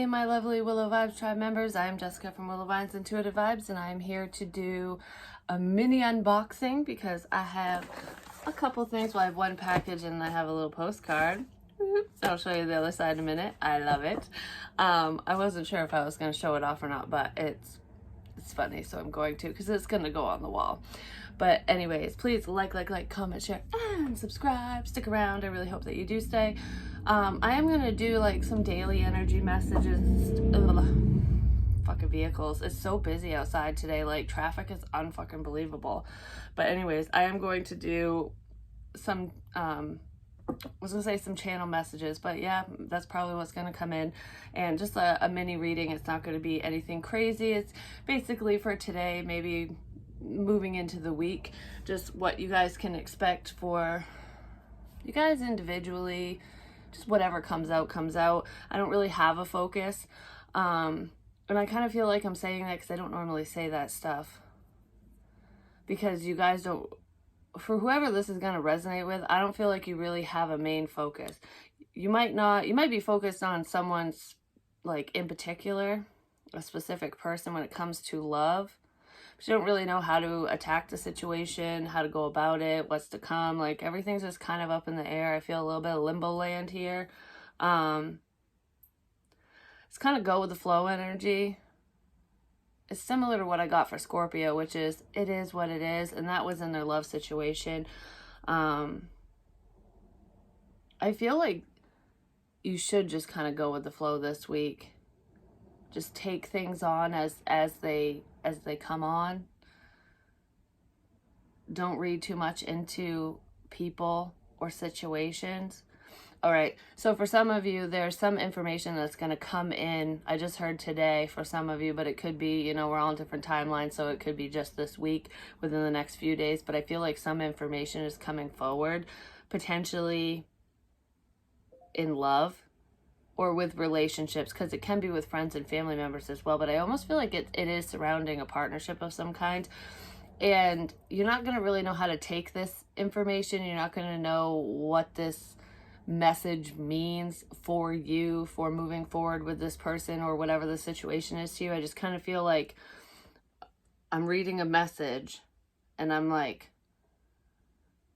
Hey, my lovely Willow Vibes Tribe members. I am Jessica from Willow Vines Intuitive Vibes, and I'm here to do a mini unboxing because I have a couple things. Well, I have one package and I have a little postcard. I'll show you the other side in a minute. I love it. I wasn't sure if I was going to show it off or not, but it's funny, so I'm going to because it's going to go on the wall. But anyways, please like, comment, share, and subscribe. Stick around. I really hope that you do stay. I am going to do like some daily energy messages. Fucking vehicles. It's so busy outside today. Like, traffic is unfucking believable. But anyways, I am going to do some, I was going to say some channel messages, but yeah, that's probably what's going to come in. And just a mini reading. It's not going to be anything crazy. It's basically for today, maybe moving into the week, just what you guys can expect for you guys individually. Just whatever comes out, comes out. I don't really have a focus. And I kind of feel like I'm saying that because I don't normally say that stuff. Because you guys don't, for whoever this is going to resonate with, I don't feel like you really have a main focus. You might be focused on someone's, like, in particular, a specific person when it comes to love. But you don't really know how to attack the situation, how to go about it, what's to come. Like, everything's just kind of up in the air. I feel a little bit of limbo land here. It's kind of go with the flow energy. It's similar to what I got for Scorpio, which is, it is what it is. And that was in their love situation. I feel like you should just kind of go with the flow this week. Just take things on as they come on. Don't read too much into people or situations. All right, so for some of you, there's some information that's going to come in. I just heard today for some of you, but it could be, you know, we're all on different timelines, so it could be just this week, within the next few days. But I feel like some information is coming forward, potentially in love or with relationships, because it can be with friends and family members as well. But I almost feel like it is surrounding a partnership of some kind. And you're not going to really know how to take this information. You're not going to know what this message means for you, for moving forward with this person or whatever the situation is to you. I just kind of feel like I'm reading a message and I'm like,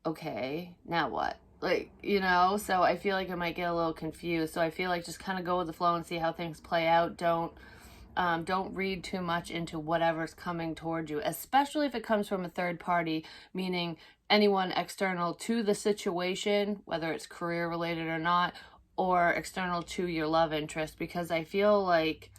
okay, now what? Like, you know, so I feel like I might get a little confused. So I feel like just kind of go with the flow and see how things play out. Don't read too much into whatever's coming toward you, especially if it comes from a third party, meaning anyone external to the situation, whether it's career related or not, or external to your love interest, because I feel like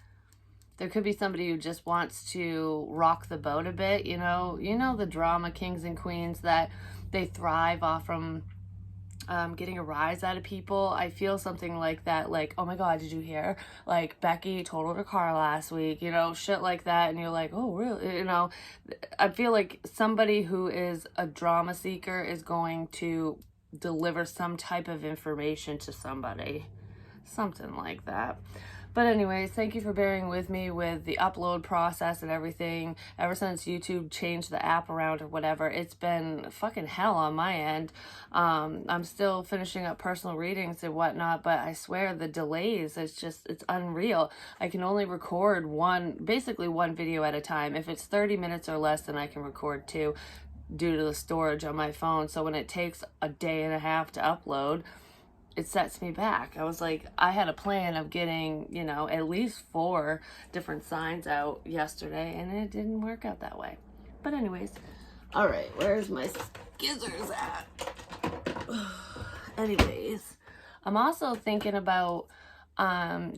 there could be somebody who just wants to rock the boat a bit, you know, the drama kings and queens that they thrive off from getting a rise out of people. I feel something like that, like, oh my god, did you hear, like, Becky totaled her car last week, you know, shit like that. And you're like, oh really? You know, I feel like somebody who is a drama seeker is going to deliver some type of information to somebody, something like that. But anyways, thank you for bearing with me with the upload process and everything. Ever since YouTube changed the app around or whatever, it's been fucking hell on my end. I'm still finishing up personal readings and whatnot, but I swear the delays, it's unreal. I can only record basically one video at a time. If it's 30 minutes or less, then I can record two due to the storage on my phone. So when it takes a day and a half to upload, it sets me back. I was like, I had a plan of getting, you know, at least 4 different signs out yesterday, and it didn't work out that way. But anyways, all right, where's my skizzers at? Anyways, I'm also thinking about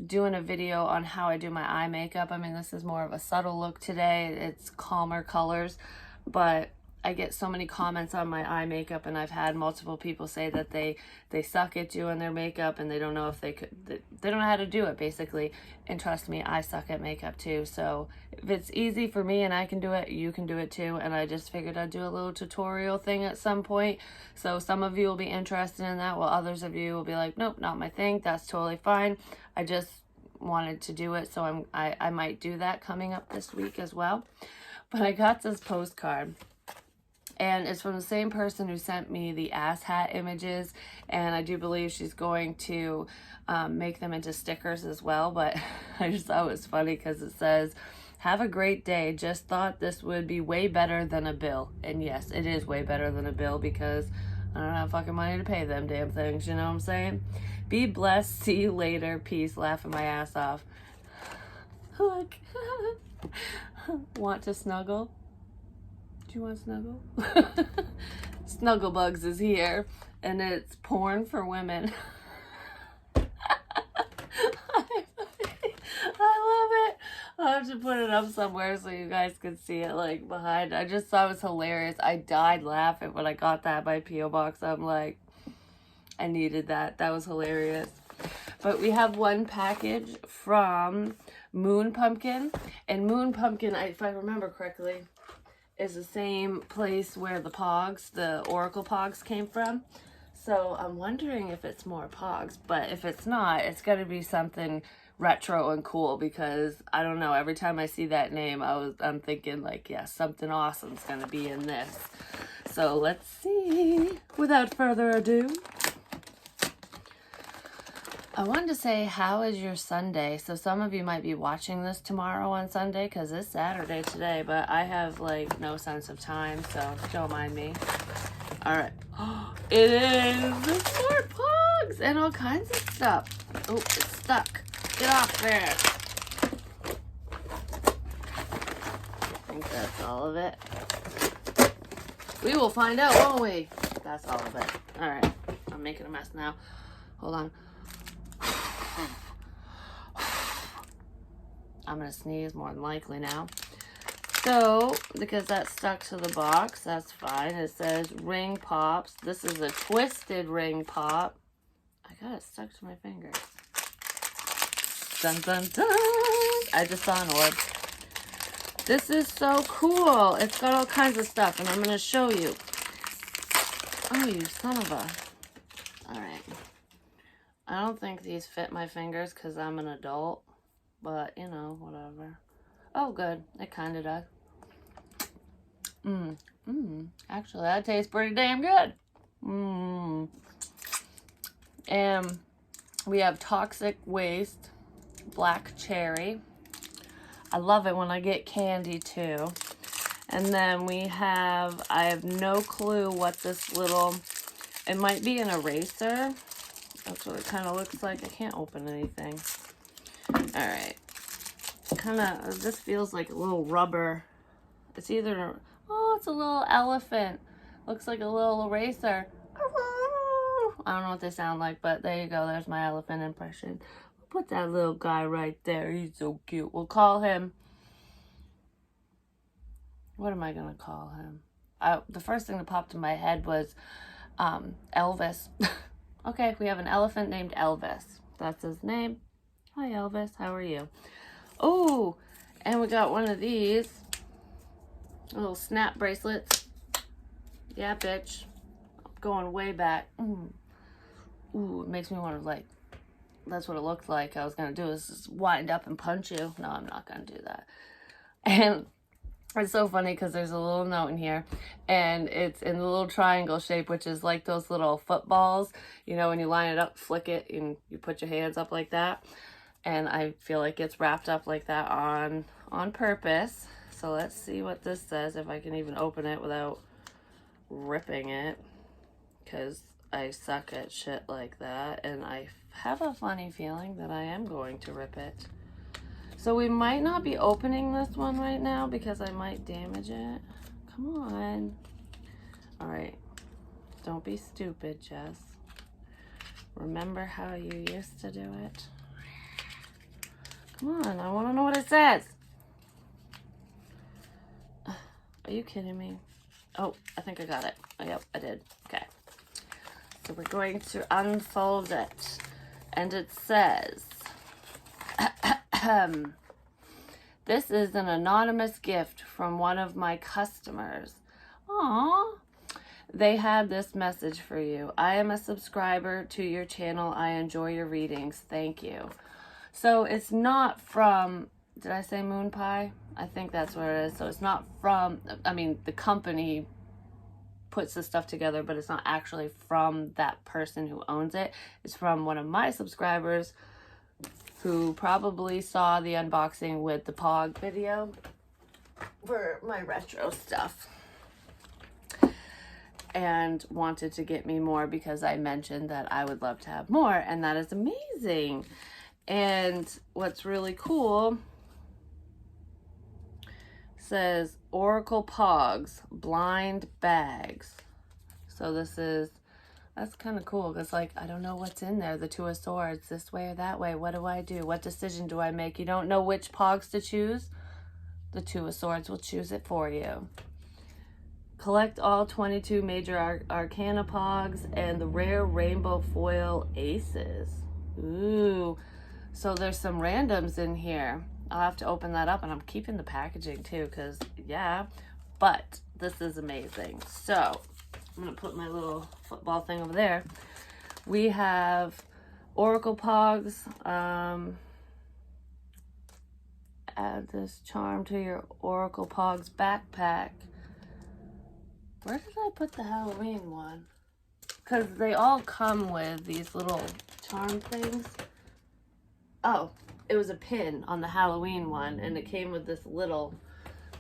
doing a video on how I do my eye makeup. I mean, this is more of a subtle look today. It's calmer colors, but I get so many comments on my eye makeup, and I've had multiple people say that they suck at doing their makeup and they don't know if they don't know how to do it, basically. And trust me, I suck at makeup too. So if it's easy for me and I can do it, you can do it too. And I just figured I'd do a little tutorial thing at some point. So some of you will be interested in that, while others of you will be like, nope, not my thing. That's totally fine. I just wanted to do it, so I might do that coming up this week as well. But I got this postcard. And it's from the same person who sent me the ass hat images, and I do believe she's going to make them into stickers as well. But I just thought it was funny because it says, "Have a great day. Just thought this would be way better than a bill." And yes, it is way better than a bill because I don't have fucking money to pay them damn things, you know what I'm saying? Be blessed. See you later. Peace. Laughing my ass off. Look. Want to snuggle? Do you want to snuggle? Snugglebugs is here, and it's porn for women. I love it. I'll have to put it up somewhere so you guys can see it, like, behind. I just thought it was hilarious. I died laughing when I got that by P.O. Box. I'm like, I needed that. That was hilarious. But we have one package from Moon Pumpkin. And Moon Pumpkin, if I remember correctly, is the same place where the Pogs, the Oracle Pogs, came from. So I'm wondering if it's more Pogs. But if it's not, it's going to be something retro and cool, because I don't know, every time I see that name I'm thinking like, yeah, something awesome's gonna be in this. So let's see. Without further ado, I wanted to say, how is your Sunday? So some of you might be watching this tomorrow on Sunday because it's Saturday today, but I have like no sense of time, so don't mind me. All right. It is more Pogs and all kinds of stuff. Oh, it's stuck. Get off there. I think that's all of it. We will find out, won't we? That's all of it. All right. I'm making a mess now. Hold on. I'm going to sneeze more than likely now. So, because that's stuck to the box, that's fine. It says ring pops. This is a twisted ring pop. I got it stuck to my fingers. Dun, dun, dun. I just saw an orb. This is so cool. It's got all kinds of stuff, and I'm going to show you. Oh, you son of a... Alright. I don't think these fit my fingers because I'm an adult. But, you know, whatever. Oh, good. It kind of does. Actually, that tastes pretty damn good. And we have Toxic Waste Black Cherry. I love it when I get candy too. And then we have, I have no clue what this little, it might be an eraser. That's what it kind of looks like. I can't open anything. All right. Kind of, this feels like a little rubber. It's either, oh, it's a little elephant. Looks like a little eraser. I don't know what they sound like, but there you go. There's my elephant impression. We'll put that little guy right there. He's so cute. We'll call him, what am I going to call him? The first thing that popped in my head was Elvis. Okay, we have an elephant named Elvis. That's his name. Hi, Elvis. How are you? Oh, and we got one of these little snap bracelets. Yeah, bitch. Going way back. Ooh, it makes me want to, like, that's what it looked like. I was going to do is just wind up and punch you. No, I'm not going to do that. And it's so funny because there's a little note in here, and it's in the little triangle shape, which is like those little footballs. You know, when you line it up, flick it, and you put your hands up like that. And I feel like it's wrapped up like that on purpose. So let's see what this says, if I can even open it without ripping it. Because I suck at shit like that. And I have a funny feeling that I am going to rip it. So we might not be opening this one right now because I might damage it. Come on. Alright. Don't be stupid, Jess. Remember how you used to do it? Come on, I want to know what it says. Are you kidding me? Oh, I think I got it. Oh, yep, I did. Okay. So we're going to unfold it. And it says, this is an anonymous gift from one of my customers. Aww. They had this message for you. I am a subscriber to your channel. I enjoy your readings. Thank you. So it's not from, did I say Moon Pie? I think that's where it is. So it's not from, I mean, the company puts the stuff together, but it's not actually from that person who owns it. It's from one of my subscribers who probably saw the unboxing with the Pog video for my retro stuff and wanted to get me more because I mentioned that I would love to have more, and that is amazing. And what's really cool says Oracle Pogs blind bags. So that's kind of cool because, like, I don't know what's in there. The Two of Swords, this way or that way. What do I do? What decision do I make? You don't know which Pogs to choose? The Two of Swords will choose it for you. Collect all 22 major Arcana Pogs and the rare rainbow foil aces. Ooh, so there's some randoms in here. I'll have to open that up, and I'm keeping the packaging too because, yeah, but this is amazing. So I'm going to put my little football thing over there. We have Oracle Pogs. Add this charm to your Oracle Pogs backpack. Where did I put the Halloween one? Because they all come with these little charm things. Oh, it was a pin on the Halloween one, and it came with this little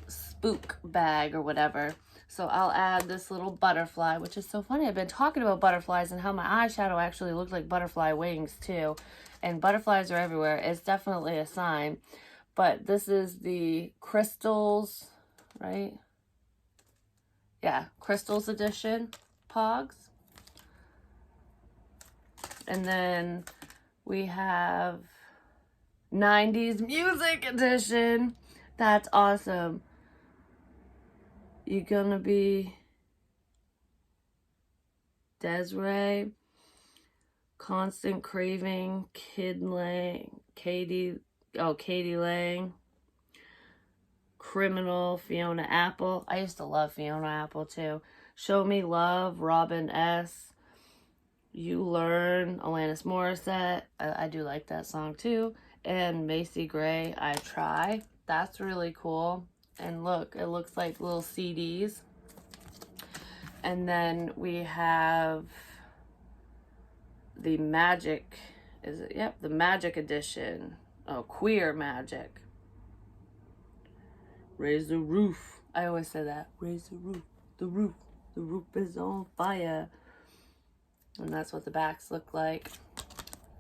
spook bag or whatever. So I'll add this little butterfly, which is so funny. I've been talking about butterflies and how my eyeshadow actually looked like butterfly wings too. And butterflies are everywhere. It's definitely a sign. But this is the Crystals, right? Yeah, Crystals edition Pogs. And then we have 90s Music Edition. That's awesome. You gonna be Desiree, Constant Craving, Kid Lang, Katie Lang, Criminal, Fiona Apple. I used to love Fiona Apple too. Show Me Love, Robin S. You Learn, Alanis Morissette. I do like that song too. And Macy Gray, I Try. That's really cool. And look, it looks like little CDs. And then we have the Magic, is it? Yep, the Magic Edition. Oh, Queer Magic. Raise the roof. I always say that. Raise the roof. The roof. The roof is on fire. And that's what the backs look like.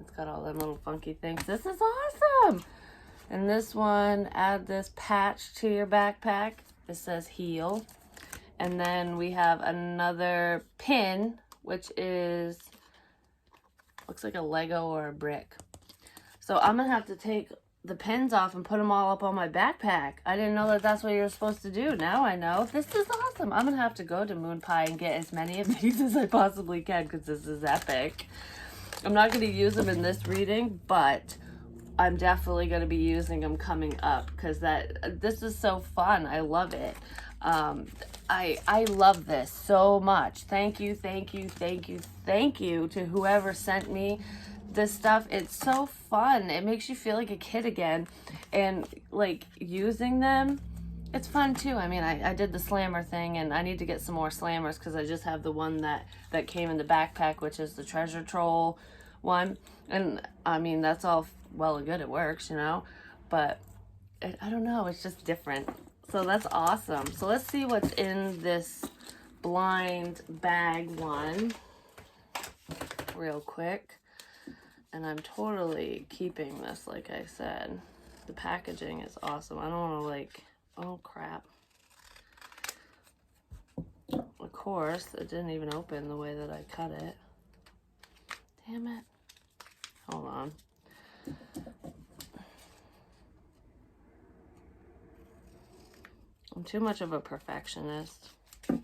It's got all them little funky things. This is awesome. And this one, add this patch to your backpack. It says Heal. And then we have another pin, which is, looks like a Lego or a brick. So I'm going to have to take the pins off and put them all up on my backpack. I didn't know that that's what you're supposed to do. Now I know. This is awesome. I'm going to have to go to Moon Pie and get as many of these as I possibly can because this is epic. I'm not going to use them in this reading, but I'm definitely going to be using them coming up because this is so fun. I love it. I love this so much. Thank you to whoever sent me this stuff. It's so fun. It makes you feel like a kid again, and like using them, it's fun too. I mean, I did the slammer thing, and I need to get some more slammers because I just have the one that came in the backpack, which is the treasure troll one. And I mean, that's all well and good. It works, you know, but I don't know. It's just different. So that's awesome. So let's see what's in this blind bag one real quick. And I'm totally keeping this, like I said. The packaging is awesome. I don't want to like, oh crap. Of course, it didn't even open the way that I cut it. Damn it. Hold on. I'm too much of a perfectionist. Come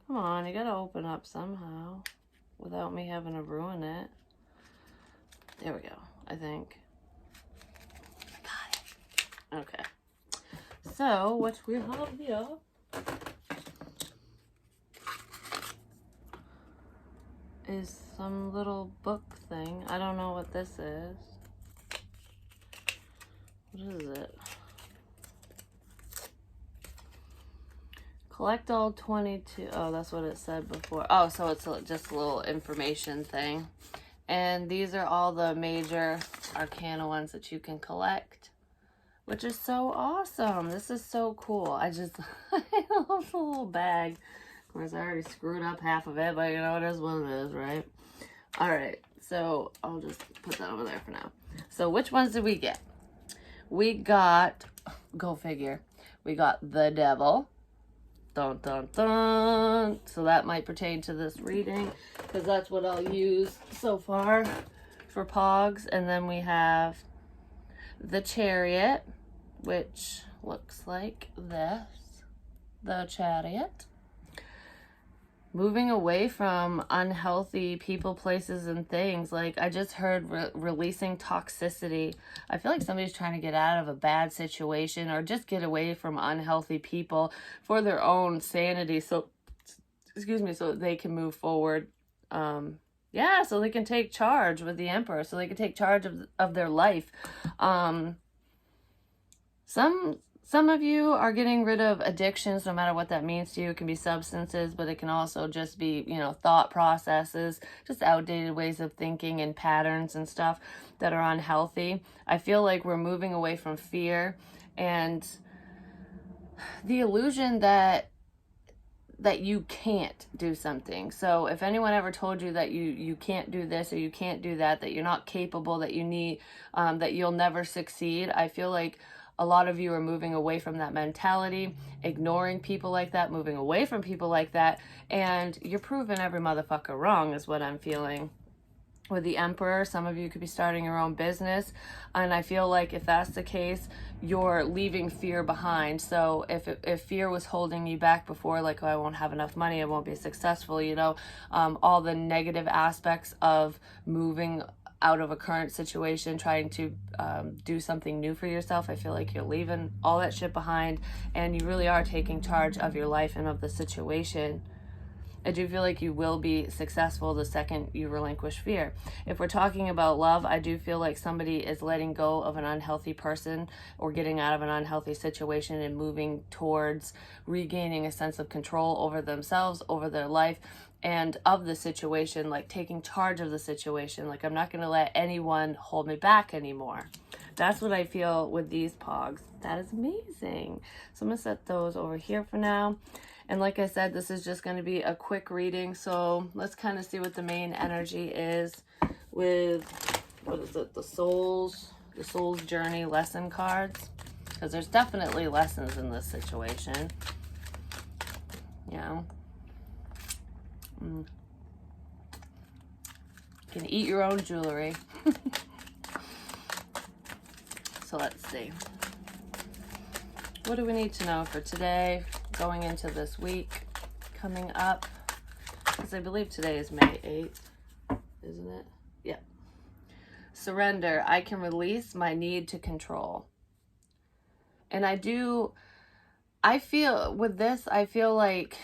on, you gotta open up somehow without me having to ruin it. There we go, I think. Got it. Okay. So, what we have here is some little book thing. I don't know what this is. What is it? Collect all 22. Oh, that's what it said before. Oh, so it's just a little information thing. And these are all the major arcana ones that you can collect, which is so awesome. This is so cool. I love the little bag. Of course, I already screwed up half of it, but you know, it is what it is, right? All right, so I'll just put that over there for now. So which ones did we get? We got, go figure, we got the devil. Dun, dun, dun. So that might pertain to this reading, because that's what I'll use so far for Pogs. And then we have the Chariot, which looks like this. The Chariot. Moving away from unhealthy people, places, and things. Like, I just heard releasing toxicity. I feel like somebody's trying to get out of a bad situation or just get away from unhealthy people for their own sanity. So, excuse me, so they can move forward. Yeah, so they can take charge with the Emperor. So they can take charge of their life. Some of you are getting rid of addictions, no matter what that means to you. It can be substances, but it can also just be, you know, thought processes, just outdated ways of thinking and patterns and stuff that are unhealthy. I feel like we're moving away from fear and the illusion that you can't do something. So if anyone ever told you that you can't do this or you can't do that, that you're not capable, that you need, that you'll never succeed, I feel like a lot of you are moving away from that mentality, ignoring people like that, moving away from people like that, and you're proving every motherfucker wrong is what I'm feeling. With the Emperor, some of you could be starting your own business, and I feel like if that's the case, you're leaving fear behind. So if fear was holding you back before, like, oh, I won't have enough money, I won't be successful, you know, all the negative aspects of moving out of a current situation, trying to do something new for yourself, I feel like you're leaving all that shit behind, and you really are taking charge of your life and of the situation. I do feel like you will be successful the second you relinquish fear. If we're talking about love, I do feel like somebody is letting go of an unhealthy person or getting out of an unhealthy situation and moving towards regaining a sense of control over themselves, over their life, and of the situation, like taking charge of the situation. Like, I'm not going to let anyone hold me back anymore. That's what I feel with these Pogs. That is amazing. So I'm going to set those over here for now. And like I said, this is just going to be a quick reading. So let's kind of see what the main energy is with, what is it, the Soul's Journey lesson cards. Because there's definitely lessons in this situation. You know. You can eat your own jewelry. So let's see. What do we need to know for today, going into this week, coming up? Because I believe today is May 8th, isn't it? Yeah. Surrender. I can release my need to control. And I feel, with this, I feel like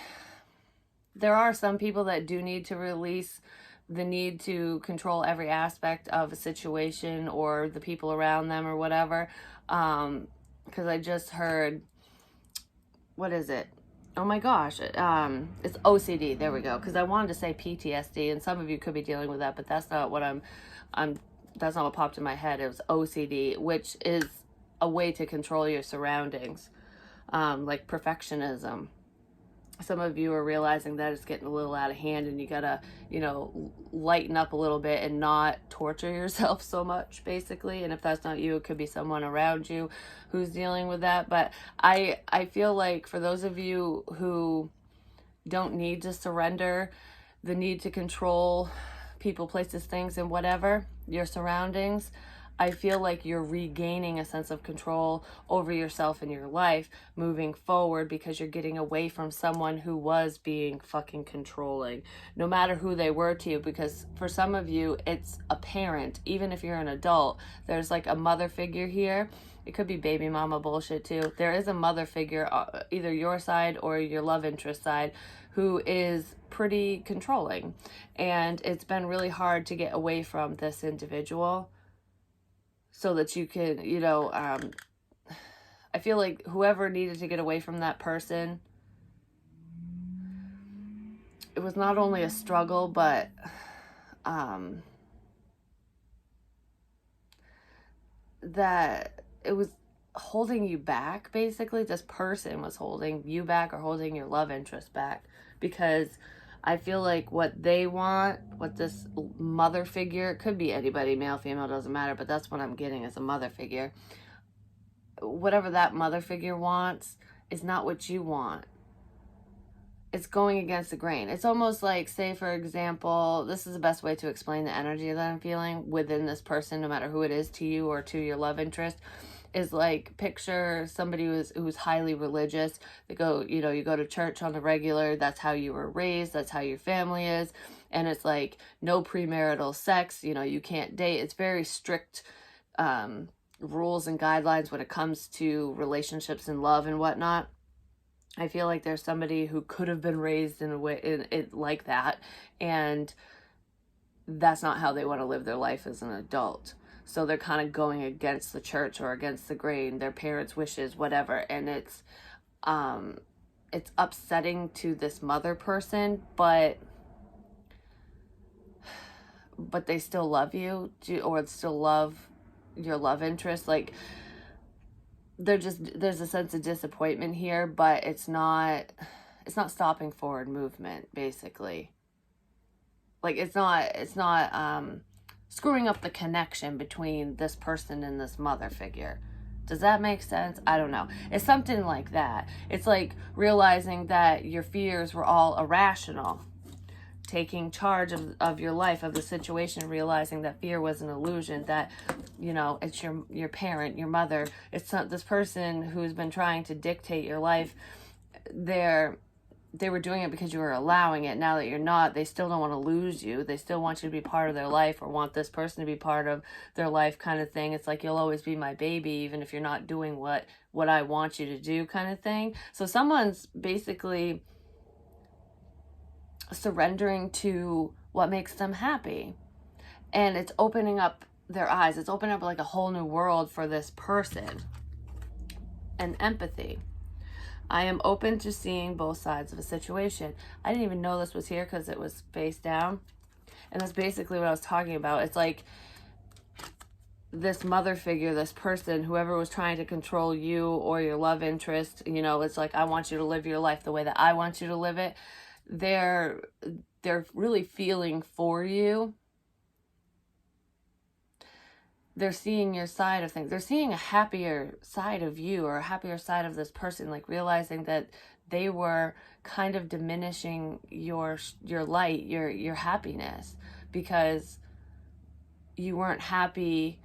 there are some people that do need to release the need to control every aspect of a situation or the people around them or whatever. Because I just heard, what is it? Oh my gosh, it's OCD. There we go. Because I wanted to say PTSD, and some of you could be dealing with that, but that's not what that's not what popped in my head. It was OCD, which is a way to control your surroundings, like perfectionism. Some of you are realizing that it's getting a little out of hand, and you gotta, you know, lighten up a little bit and not torture yourself so much, basically. And if that's not you, it could be someone around you who's dealing with that. But I feel like for those of you who don't need to surrender the need to control people, places, things, and whatever, your surroundings, I feel like you're regaining a sense of control over yourself and your life moving forward, because you're getting away from someone who was being fucking controlling, no matter who they were to you. Because for some of you, it's a parent. Even if you're an adult, there's like a mother figure here. It could be baby mama bullshit too. There is a mother figure, either your side or your love interest side, who is pretty controlling. And it's been really hard to get away from this individual, so that you can, you know, I feel like whoever needed to get away from that person it was not only a struggle, but that it was holding you back. Basically, this person was holding you back or holding your love interest back, because I feel like what they want, what this mother figure, it could be anybody, male, female, doesn't matter, but that's what I'm getting as a mother figure. Whatever that mother figure wants is not what you want. It's going against the grain. It's almost like, say, for example, this is the best way to explain the energy that I'm feeling within this person, no matter who it is to you or to your love interest, is like, picture somebody who's highly religious. They go, you know, you go to church on the regular. That's how you were raised. That's how your family is. And it's like, no premarital sex. You know, you can't date. It's very strict rules and guidelines when it comes to relationships and love and whatnot. I feel like there's somebody who could have been raised in a way like that, and that's not how they want to live their life as an adult. So they're kind of going against the church or against the grain, their parents' wishes, whatever, and it's upsetting to this mother person, but they still love you, or still love your love interest. Like, there's a sense of disappointment here, but it's not stopping forward movement, basically. Like, it's not screwing up the connection between this person and this mother figure. Does that make sense? I don't know. It's something like that. It's like realizing that your fears were all irrational. Taking charge of your life, of the situation, realizing that fear was an illusion, that, you know, it's your parent, your mother, it's not this person who's been trying to dictate your life. They were doing it because you were allowing it. Now that you're not, they still don't want to lose you. They still want you to be part of their life, or want this person to be part of their life, kind of thing. It's like, you'll always be my baby, even if you're not doing what I want you to do, kind of thing. So someone's basically surrendering to what makes them happy, and it's opening up their eyes. It's opening up like a whole new world for this person. And empathy. I am open to seeing both sides of a situation. I didn't even know this was here because it was face down, and that's basically what I was talking about. It's like this mother figure, this person, whoever was trying to control you or your love interest, you know, it's like, I want you to live your life the way that I want you to live it. They're really feeling for you. They're seeing your side of things. They're seeing a happier side of you, or a happier side of this person, like realizing that they were kind of diminishing your light, your happiness, because you weren't happy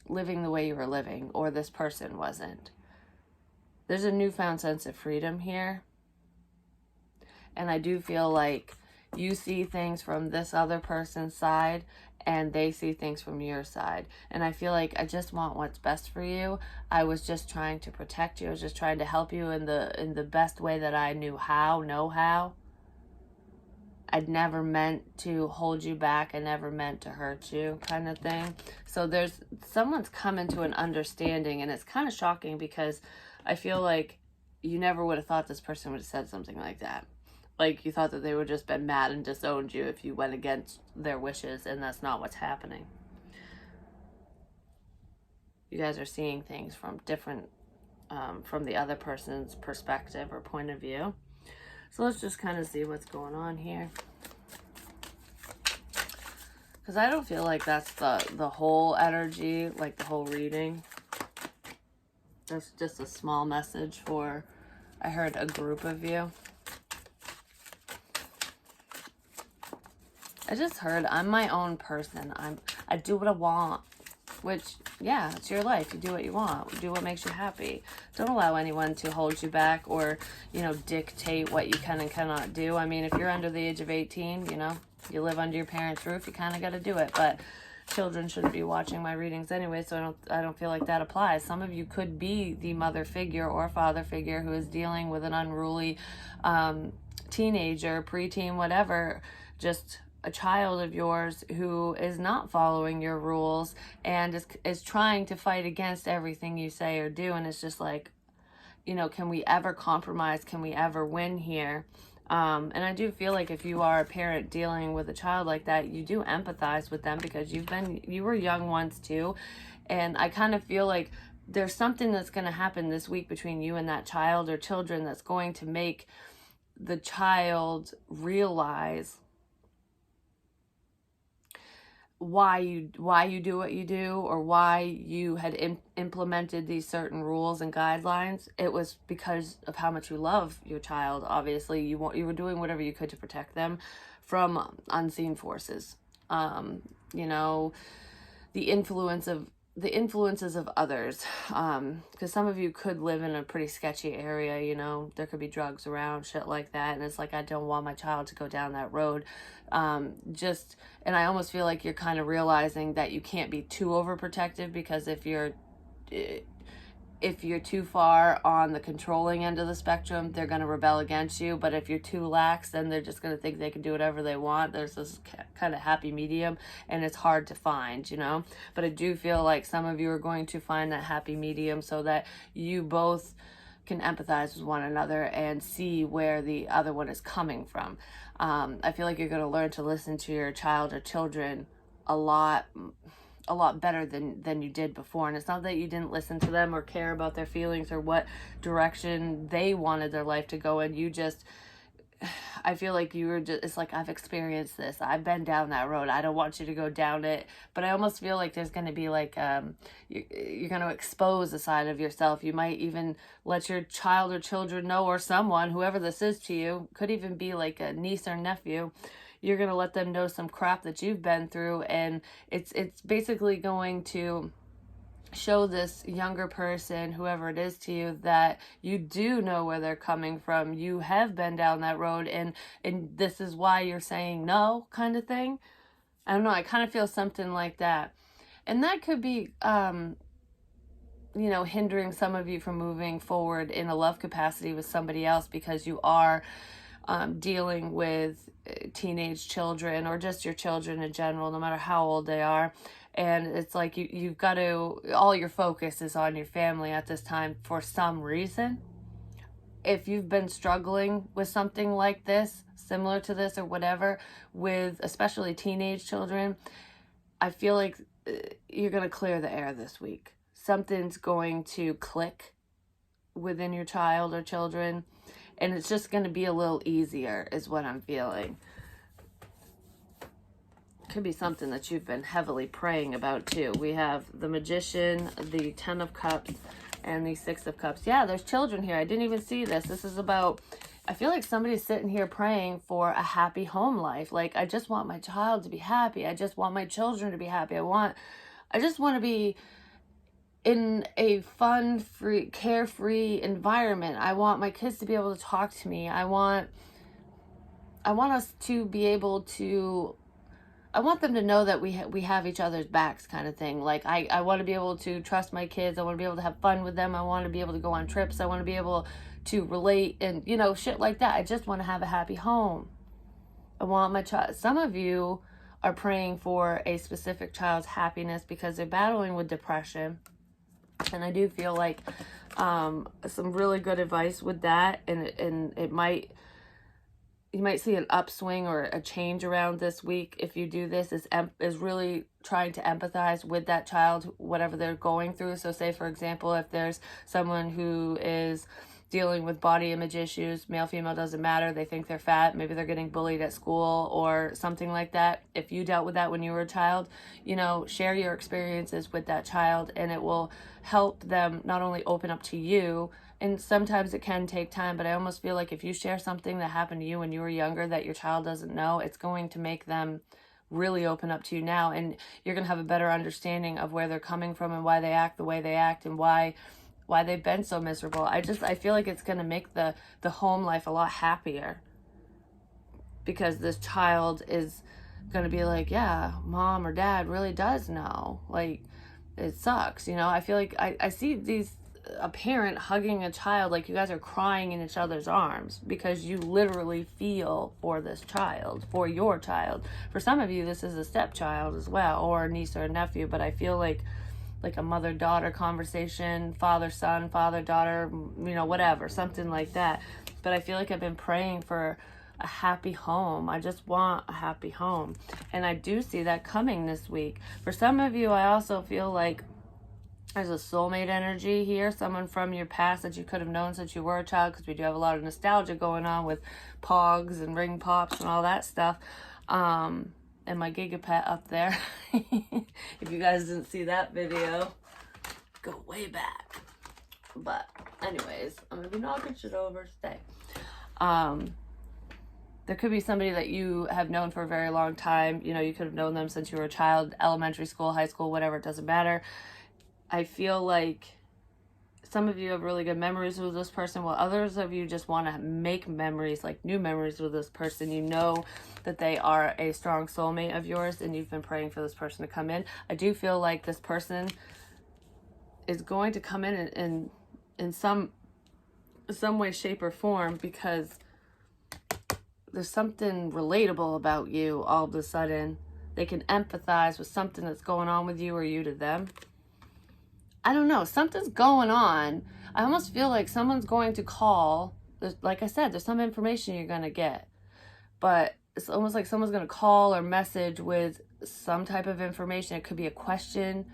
living the way you were living, or this person wasn't. There's a newfound sense of freedom here. And I do feel like you see things from this other person's side, and they see things from your side. And I feel like I just want what's best for you. I was just trying to protect you. I was just trying to help you in the best way that I know how. I'd never meant to hold you back. I never meant to hurt you, kind of thing. So someone's coming to an understanding, and it's kind of shocking, because I feel like you never would have thought this person would have said something like that. Like, you thought that they would just been mad and disowned you if you went against their wishes, and that's not what's happening. You guys are seeing things from different, from the other person's perspective or point of view. So let's just kind of see what's going on here. Because I don't feel like that's the whole energy, like the whole reading. There's just a small message for, I heard, a group of you. I just heard, I'm my own person. I do what I want, which, yeah, it's your life. You do what you want. Do what makes you happy. Don't allow anyone to hold you back, or, you know, dictate what you can and cannot do. I mean, if you're under the age of 18, you know, you live under your parents' roof, you kind of got to do it. But children shouldn't be watching my readings anyway, so I don't feel like that applies. Some of you could be the mother figure or father figure who is dealing with an unruly teenager, preteen, whatever, just a child of yours who is not following your rules and is trying to fight against everything you say or do. And it's just like, you know, can we ever compromise? Can we ever win here? And I do feel like if you are a parent dealing with a child like that, you do empathize with them because you were young once too. And I kind of feel like there's something that's going to happen this week between you and that child or children that's going to make the child realize why you do what you do, or why you had implemented these certain rules and guidelines. It was because of how much you love your child. Obviously, you were doing whatever you could to protect them from unseen forces. You know, the influences of others, because some of you could live in a pretty sketchy area. You know, there could be drugs around, shit like that, and it's like, I don't want my child to go down that road. And I almost feel like you're kind of realizing that you can't be too overprotective, because if you're too far on the controlling end of the spectrum, they're going to rebel against you. But if you're too lax, then they're just going to think they can do whatever they want. There's this kind of happy medium, and it's hard to find, you know. But I do feel like some of you are going to find that happy medium so that you both can empathize with one another and see where the other one is coming from. I feel like you're going to learn to listen to your child or children a lot better than you did before. And it's not that you didn't listen to them or care about their feelings or what direction they wanted their life to go in. I feel like it's like, I've experienced this. I've been down that road. I don't want you to go down it. But I almost feel like there's going to be like, you're going to expose a side of yourself. You might even let your child or children know, or someone, whoever this is to you, could even be like a niece or nephew. You're going to let them know some crap that you've been through, and it's basically going to show this younger person, whoever it is to you, that you do know where they're coming from. You have been down that road, and this is why you're saying no, kind of thing. I don't know, I kind of feel something like that. And that could be hindering some of you from moving forward in a love capacity with somebody else, because you are dealing with teenage children, or just your children in general, no matter how old they are. And it's like you've got to, all your focus is on your family at this time for some reason. If you've been struggling with something like this, similar to this or whatever, with especially teenage children, I feel like you're going to clear the air this week. Something's going to click within your child or children, and it's just going to be a little easier, is what I'm feeling. Could be something that you've been heavily praying about too. We have the Magician, the 10 of Cups, and the 6 of Cups. Yeah, there's children here. I didn't even see this. This is about, I feel like somebody's sitting here praying for a happy home life. Like, I just want my child to be happy. I just want my children to be happy. I just want to be in a fun, free, carefree environment. I want my kids to be able to talk to me. I want us to be able to, I want them to know that we have each other's backs, kind of thing. Like, I want to be able to trust my kids. I want to be able to have fun with them. I want to be able to go on trips. I want to be able to relate and, shit like that. I just want to have a happy home. I want my child. Some of you are praying for a specific child's happiness because they're battling with depression. And I do feel like some really good advice with that, and you might see an upswing or a change around this week if you do this, is really trying to empathize with that child, whatever they're going through. So say, for example, if there's someone who is dealing with body image issues, male, female, doesn't matter, they think they're fat, maybe they're getting bullied at school or something like that. If you dealt with that when you were a child, share your experiences with that child, and it will help them not only open up to you, and sometimes it can take time, but I almost feel like if you share something that happened to you when you were younger that your child doesn't know, it's going to make them really open up to you now, and you're going to have a better understanding of where they're coming from and why they act the way they act and why they've been so miserable. I feel like it's going to make the home life a lot happier, because this child is going to be like, yeah, mom or dad really does know. Like, it sucks, I feel like I see a parent hugging a child, like you guys are crying in each other's arms because you literally feel for this child, for your child. For some of you, this is a stepchild as well, or a niece or a nephew, but I feel like a mother-daughter conversation, father-son, father-daughter, whatever, something like that. but I feel like I've been praying for a happy home. I just want a happy home. And I do see that coming this week. For some of you, I also feel like there's a soulmate energy here, someone from your past that you could have known since you were a child, because we do have a lot of nostalgia going on with pogs and ring pops and all that stuff. And my gigapet up there. If you guys didn't see that video, go way back. But anyways, I'm gonna be knocking shit over today. There could be somebody that you have known for a very long time. You know, you could have known them since you were a child, elementary school, high school, whatever, it doesn't matter. I feel like some of you have really good memories with this person, while others of you just want to make memories, like new memories with this person. You know that they are a strong soulmate of yours, and you've been praying for this person to come in. I do feel like this person is going to come in some way, shape, or form, because there's something relatable about you all of a sudden. They can empathize with something that's going on with you, or you to them. I don't know. Something's going on. I almost feel like someone's going to call. Like I said, there's some information you're going to get. But it's almost like someone's going to call or message with some type of information. It could be a question.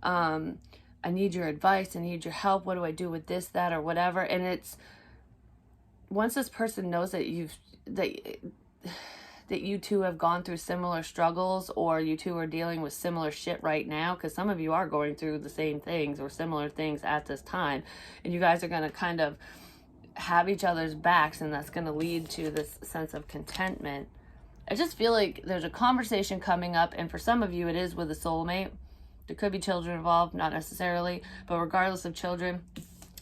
I need your advice. I need your help. What do I do with this, that, or whatever? And it's, once this person knows that that you two have gone through similar struggles, or you two are dealing with similar shit right now, because some of you are going through the same things or similar things at this time, and you guys are going to kind of have each other's backs, and that's going to lead to this sense of contentment. I just feel like there's a conversation coming up, and for some of you it is with a soulmate. There could be children involved, not necessarily, but regardless of children,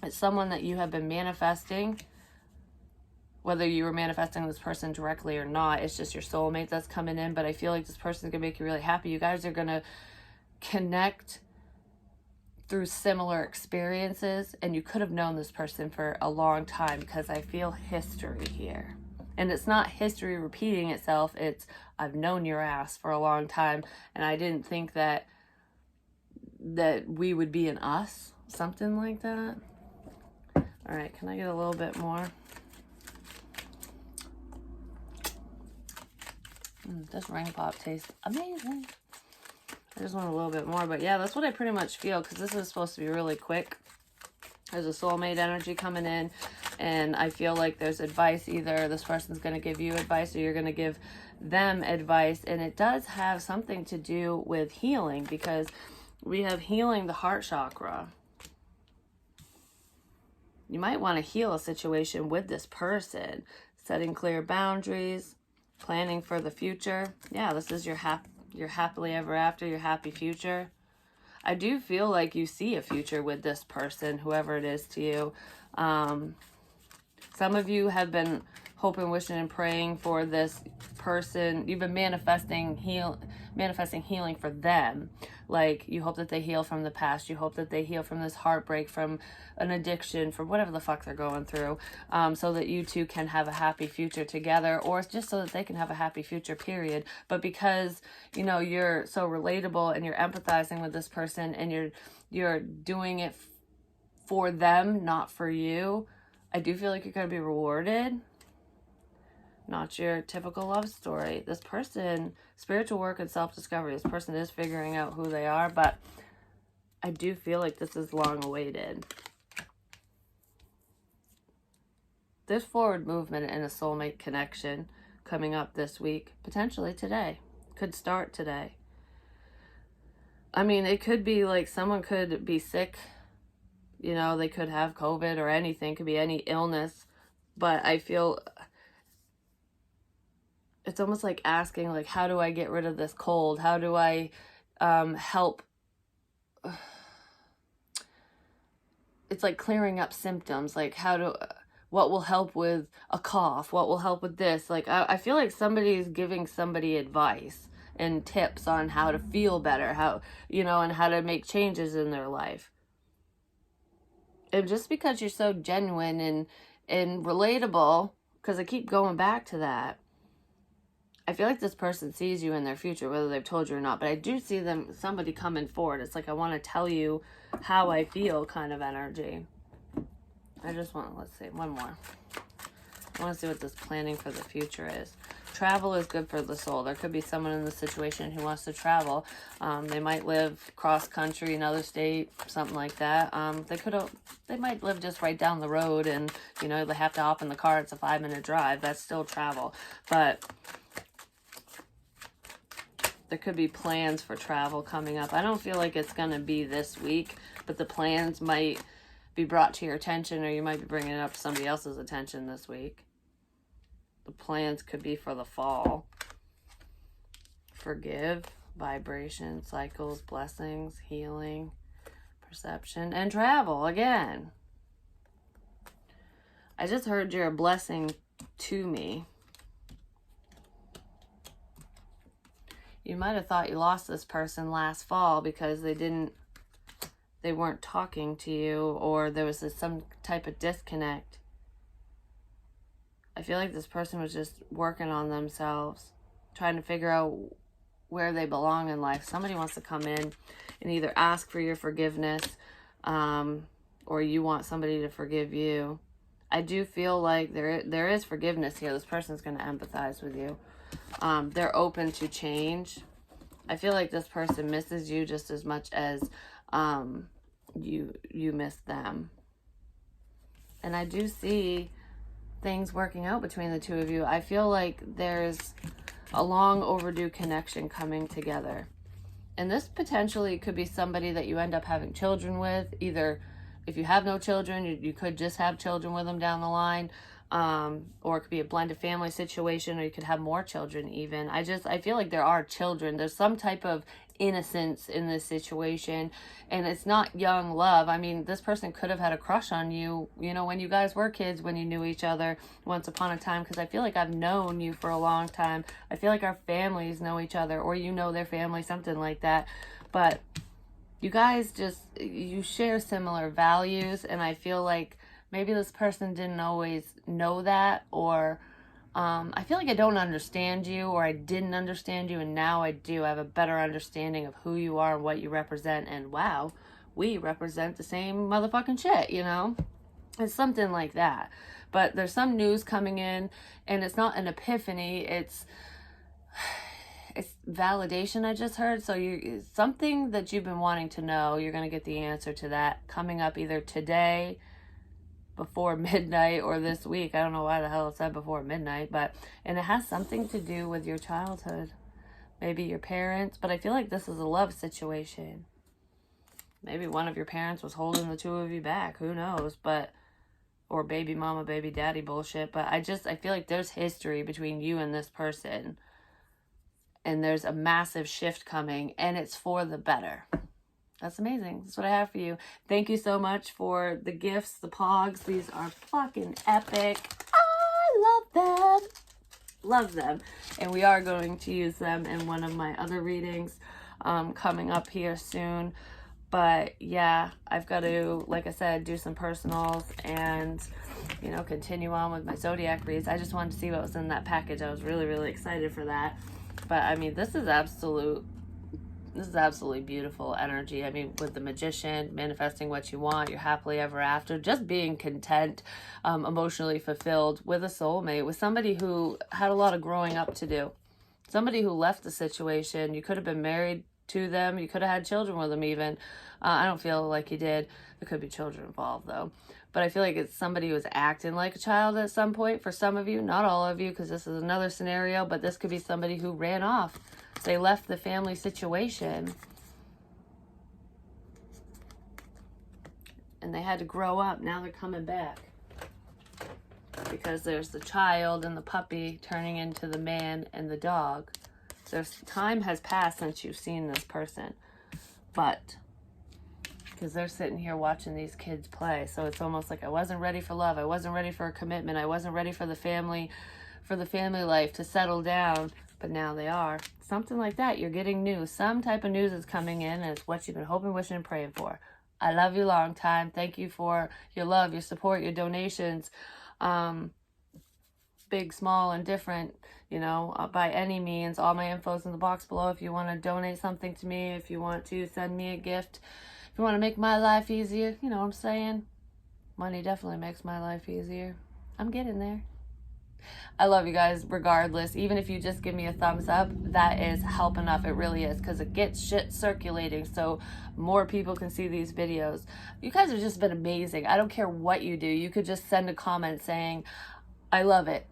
it's someone that you have been manifesting. Whether you were manifesting this person directly or not, it's just your soulmate that's coming in. But I feel like this person's going to make you really happy. You guys are going to connect through similar experiences. And you could have known this person for a long time, because I feel history here. And it's not history repeating itself. It's, I've known your ass for a long time, and I didn't think that we would be an us. Something like that. All right, can I get a little bit more? This ring pop tastes amazing. I just want a little bit more, but yeah, that's what I pretty much feel, because this is supposed to be really quick. There's a soulmate energy coming in, and I feel like there's advice. Either this person's going to give you advice, or you're going to give them advice, and it does have something to do with healing, because we have healing the heart chakra. You might want to heal a situation with this person, setting clear boundaries, planning for the future. Yeah, this is your happily ever after, your happy future. I do feel like you see a future with this person, whoever it is to you. Some of you have been hoping, wishing, and praying for this person. You've been manifesting healing for them. Like, you hope that they heal from the past. You hope that they heal from this heartbreak, from an addiction, from whatever the fuck they're going through, so that you two can have a happy future together, or just so that they can have a happy future, period. But because, you know, you're so relatable and you're empathizing with this person, and you're doing it for them, not for you, I do feel like you're going to be rewarded. Not your typical love story. This person, spiritual work and self-discovery, this person is figuring out who they are, but I do feel like this is long awaited. There's forward movement in a soulmate connection coming up this week, potentially today. Could start today. I mean, it could be like someone could be sick, you know, they could have COVID or anything, could be any illness, but I feel it's almost like asking, like, how do I get rid of this cold? How do I help? It's like clearing up symptoms. Like, what will help with a cough? What will help with this? Like, I feel like somebody's giving somebody advice and tips on how to feel better, how, you know, and how to make changes in their life. And just because you're so genuine and relatable, because I keep going back to that, I feel like this person sees you in their future, whether they've told you or not. But I do see somebody coming forward. It's like, I want to tell you how I feel kind of energy. I just want, let's see, one more. I want to see what this planning for the future is. Travel is good for the soul. There could be someone in the situation who wants to travel. They might live cross country, another state, something like that. They might live just right down the road, and you know, they have to hop in the car. It's a 5-minute drive. That's still travel. But there could be plans for travel coming up. I don't feel like it's going to be this week, but the plans might be brought to your attention, or you might be bringing it up to somebody else's attention this week. The plans could be for the fall. Forgive, vibration, cycles, blessings, healing, perception, and travel again. I just heard you're a blessing to me. You might have thought you lost this person last fall because they weren't talking to you, or there was some type of disconnect. I feel like this person was just working on themselves, trying to figure out where they belong in life. Somebody wants to come in and either ask for your forgiveness, or you want somebody to forgive you. I do feel like there is forgiveness here. This person's going to empathize with you. They're open to change. I feel like this person misses you just as much as you miss them. And I do see things working out between the two of you. I feel like there's a long overdue connection coming together. And this potentially could be somebody that you end up having children with. Either if you have no children, you could just have children with them down the line. Or it could be a blended family situation, or you could have more children even. I feel like there are children. There's some type of innocence in this situation, and it's not young love. I mean, this person could have had a crush on you, you know, when you guys were kids, when you knew each other once upon a time, because I feel like I've known you for a long time. I feel like our families know each other, or you know their family, something like that. But you guys you share similar values, and I feel like maybe this person didn't always know that, or I feel like I don't understand you, or I didn't understand you, and now I do. I have a better understanding of who you are and what you represent, and wow, we represent the same motherfucking shit, you know? It's something like that. But there's some news coming in, and it's not an epiphany, it's validation I just heard. So something that you've been wanting to know, you're going to get the answer to that coming up either today, before midnight, or this week. I don't know why the hell it said before midnight, and it has something to do with your childhood, maybe your parents. But I feel like this is a love situation. Maybe one of your parents was holding the two of you back, who knows? Or baby mama, baby daddy bullshit. But I feel like there's history between you and this person, and there's a massive shift coming, and it's for the better. That's amazing. That's what I have for you. Thank you so much for the gifts, the pogs. These are fucking epic. I love them. Love them. And we are going to use them in one of my other readings coming up here soon. But yeah, I've got to, like I said, do some personals and, you know, continue on with my zodiac reads. I just wanted to see what was in that package. I was really, really excited for that. But I mean, this is absolutely beautiful energy. I mean, with the Magician, manifesting what you want, you're happily ever after, just being content, emotionally fulfilled with a soulmate, with somebody who had a lot of growing up to do, somebody who left the situation. You could have been married to them, you could have had children with them even. I don't feel like you did. There could be children involved though. But I feel like it's somebody who was acting like a child at some point for some of you, not all of you, because this is another scenario, but this could be somebody who ran off. They left the family situation and they had to grow up. Now they're coming back because there's the child and the puppy turning into the man and the dog. Time has passed since you've seen this person, but because they're sitting here watching these kids play. So it's almost like I wasn't ready for love. I wasn't ready for a commitment. I wasn't ready for the family life to settle down, but now they are. Something like that. You're getting news. Some type of news is coming in, and it's what you've been hoping, wishing, and praying for. I love you long time. Thank you for your love, your support, your donations. Big, small, and different, you know, by any means. All my info's in the box below if you want to donate something to me, if you want to send me a gift, if you want to make my life easier. You know what I'm saying? Money definitely makes my life easier. I'm getting there. I love you guys regardless. Even if you just give me a thumbs up, that is help enough. It really is, because it gets shit circulating so more people can see these videos. You guys have just been amazing. I don't care what you do. You could just send a comment saying, I love it.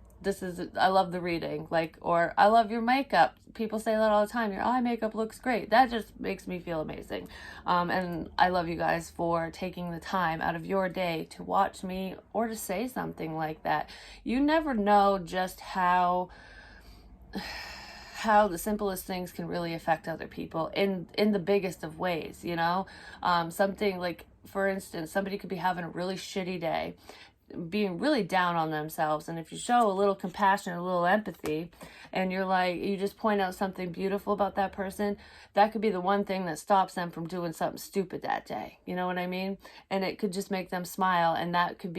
I love the reading, like, or I love your makeup. People say that all the time. Your eye makeup looks great. That just makes me feel amazing. And I love you guys for taking the time out of your day to watch me or to say something like that. You never know just how the simplest things can really affect other people in the biggest of ways, you know? Something like, for instance, somebody could be having a really shitty day, being really down on themselves, and if you show a little compassion, a little empathy, and you're like, you just point out something beautiful about that person, that could be the one thing that stops them from doing something stupid that day. You know what I mean? And it could just make them smile, and that could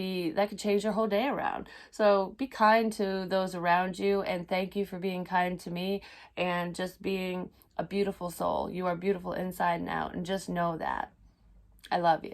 change their whole day around. So be kind to those around you, and thank you for being kind to me and just being a beautiful soul. You are beautiful inside and out, and just know that. I love you.